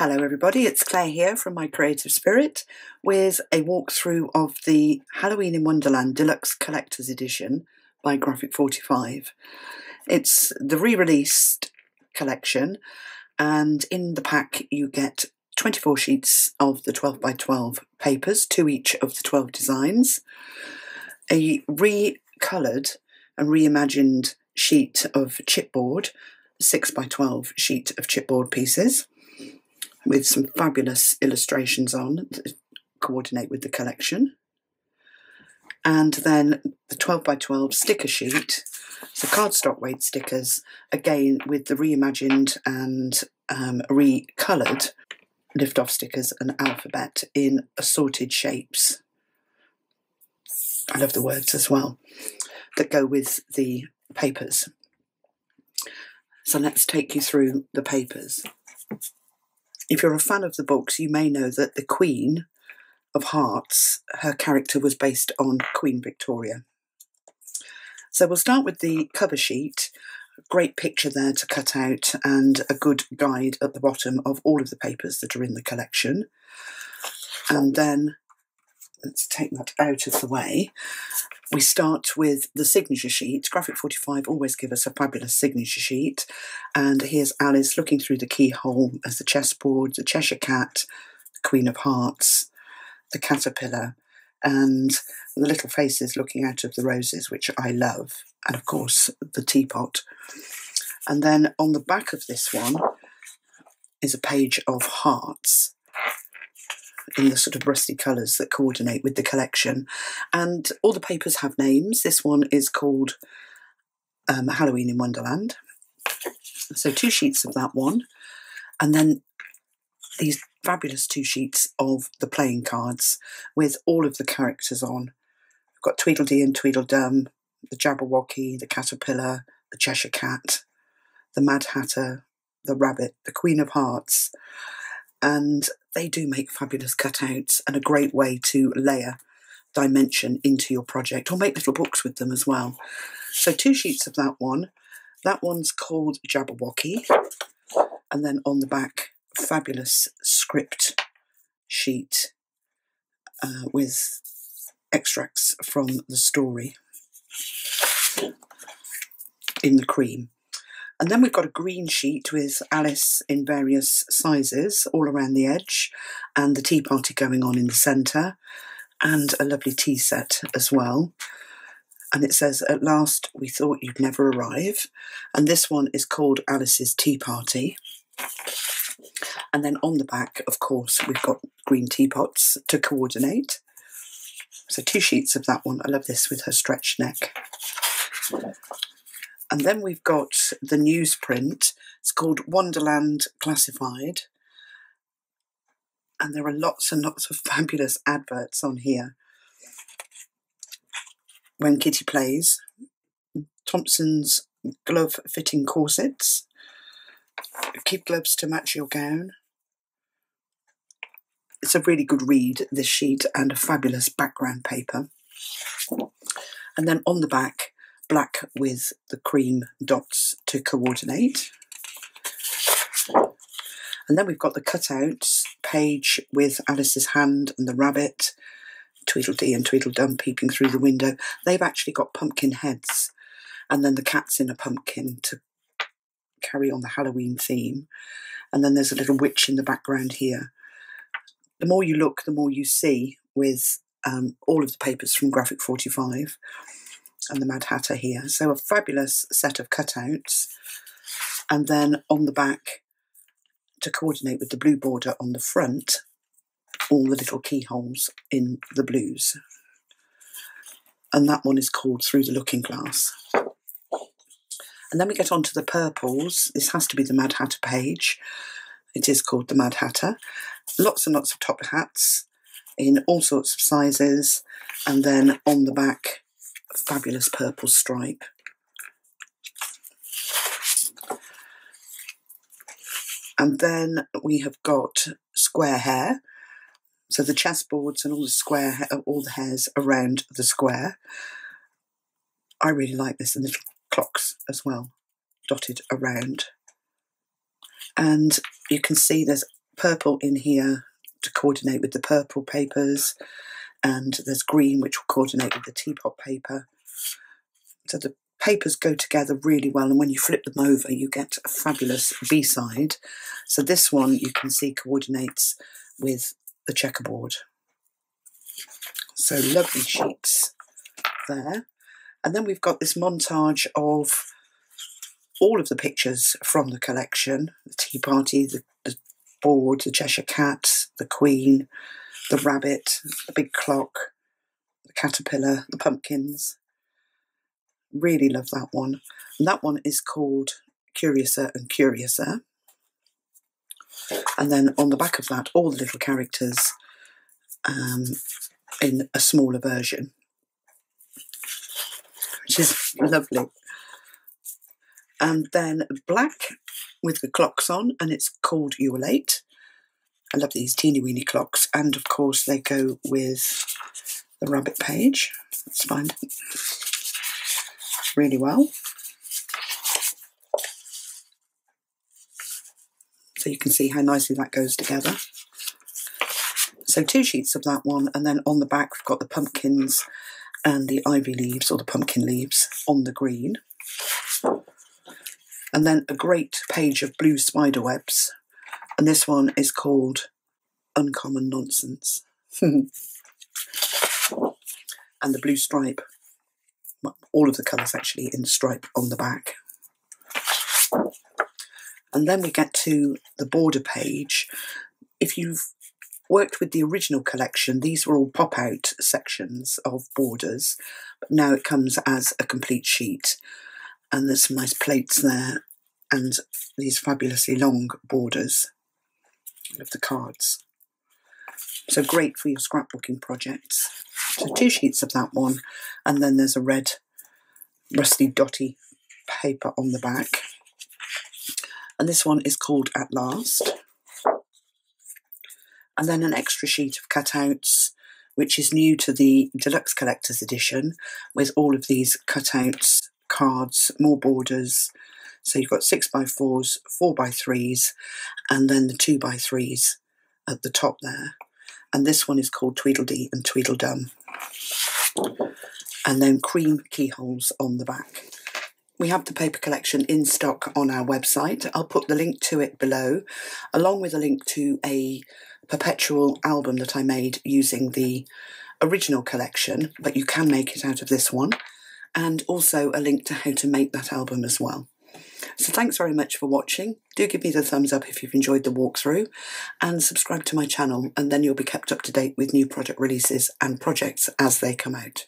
Hello everybody, it's Claire here from My Creative Spirit with a walkthrough of the Halloween in Wonderland Deluxe Collector's Edition by Graphic 45. It's the re-released collection, and in the pack you get 24 sheets of the 12 by 12 papers, 2 each of the 12 designs, a re-coloured and reimagined sheet of chipboard, 6 by 12 sheet of chipboard pieces, with some fabulous illustrations on that coordinate with the collection. And then the 12 by 12 sticker sheet, so cardstock weight stickers, again with the reimagined and recoloured lift-off stickers and alphabet in assorted shapes. I love the words as well that go with the papers. So let's take you through the papers. If you're a fan of the books, you may know that the Queen of Hearts, her character was based on Queen Victoria. So we'll start with the cover sheet. Great picture there to cut out and a good guide at the bottom of all of the papers that are in the collection. And then, let's take that out of the way. We start with the signature sheet. Graphic 45 always give us a fabulous signature sheet. And here's Alice looking through the keyhole as the chessboard, the Cheshire Cat, the Queen of Hearts, the caterpillar, and the little faces looking out of the roses, which I love. And of course, the teapot. And then on the back of this one is a page of hearts in the sort of rusty colours that coordinate with the collection. And all the papers have names. This one is called Halloween in Wonderland. So 2 sheets of that one. And then these fabulous 2 sheets of the playing cards with all of the characters on. We've got Tweedledee and Tweedledum, the Jabberwocky, the Caterpillar, the Cheshire Cat, the Mad Hatter, the Rabbit, the Queen of Hearts. And they do make fabulous cutouts and a great way to layer dimension into your project or make little books with them as well. So 2 sheets of that one. That one's called Jabberwocky. And then on the back, fabulous script sheet with extracts from the story in the cream. And then we've got a green sheet with Alice in various sizes all around the edge and the tea party going on in the centre and a lovely tea set as well. And it says, "At last we thought you'd never arrive." And this one is called Alice's Tea Party. And then on the back, of course, we've got green teapots to coordinate. So 2 sheets of that one. I love this with her stretched neck. And then we've got the newsprint. It's called Wonderland Classified. And there are lots and lots of fabulous adverts on here. When Kitty Plays, Thompson's glove fitting corsets, kid gloves to match your gown. It's a really good read, this sheet, and a fabulous background paper. And then on the back, black with the cream dots to coordinate. And then we've got the cutouts page with Alice's hand and the rabbit, Tweedledee and Tweedledum peeping through the window. They've actually got pumpkin heads, and then the cat's in a pumpkin to carry on the Halloween theme. And then there's a little witch in the background here. The more you look, the more you see with all of the papers from Graphic 45. And the Mad Hatter here. So a fabulous set of cutouts. And then on the back, to coordinate with the blue border on the front, all the little keyholes in the blues. And that one is called Through the Looking Glass. And then we get on to the purples. This has to be the Mad Hatter page. It is called the Mad Hatter. Lots and lots of top hats in all sorts of sizes. And then on the back, fabulous purple stripe. And then we have got square hair. So the chessboards and all the square, all the hairs around the square. I really like this, and little clocks as well, dotted around. And you can see there's purple in here to coordinate with the purple papers, and there's green which will coordinate with the teapot paper. So the papers go together really well, and when you flip them over you get a fabulous B-side. So this one you can see coordinates with the checkerboard. So lovely sheets there. And then we've got this montage of all of the pictures from the collection: the tea party, the board, the Cheshire Cat, the Queen, the rabbit, the big clock, the caterpillar, the pumpkins. Really love that one. And that one is called Curiouser and Curiouser. And then on the back of that, all the little characters in a smaller version, which is lovely. And then black with the clocks on, and it's called You Were Late. I love these teeny weeny clocks, and of course they go with the rabbit page. Let's find it really well. So you can see how nicely that goes together. So 2 sheets of that one, and then on the back we've got the pumpkins and the ivy leaves, or the pumpkin leaves, on the green. And then a great page of blue spider webs, and this one is called Uncommon Nonsense. And the blue stripe, all of the colours actually in stripe on the back. And then we get to the border page. If you've worked with the original collection, these were all pop-out sections of borders, but now it comes as a complete sheet. And there's some nice plates there, and these fabulously long borders of the cards. So great for your scrapbooking projects. So 2 sheets of that one, and then there's a red rusty dotty paper on the back. And this one is called At Last. And then an extra sheet of cutouts, which is new to the Deluxe Collector's Edition, with all of these cutouts, cards, more borders. So you've got 6x4s, 4x3s, and then the 2x3s at the top there. And this one is called Tweedledee and Tweedledum. And then cream keyholes on the back. We have the paper collection in stock on our website. I'll put the link to it below, along with a link to a Perpetual album that I made using the original collection, but you can make it out of this one, and also a link to how to make that album as well. So thanks very much for watching. Do give me the thumbs up if you've enjoyed the walkthrough, and subscribe to my channel, and then you'll be kept up to date with new product releases and projects as they come out.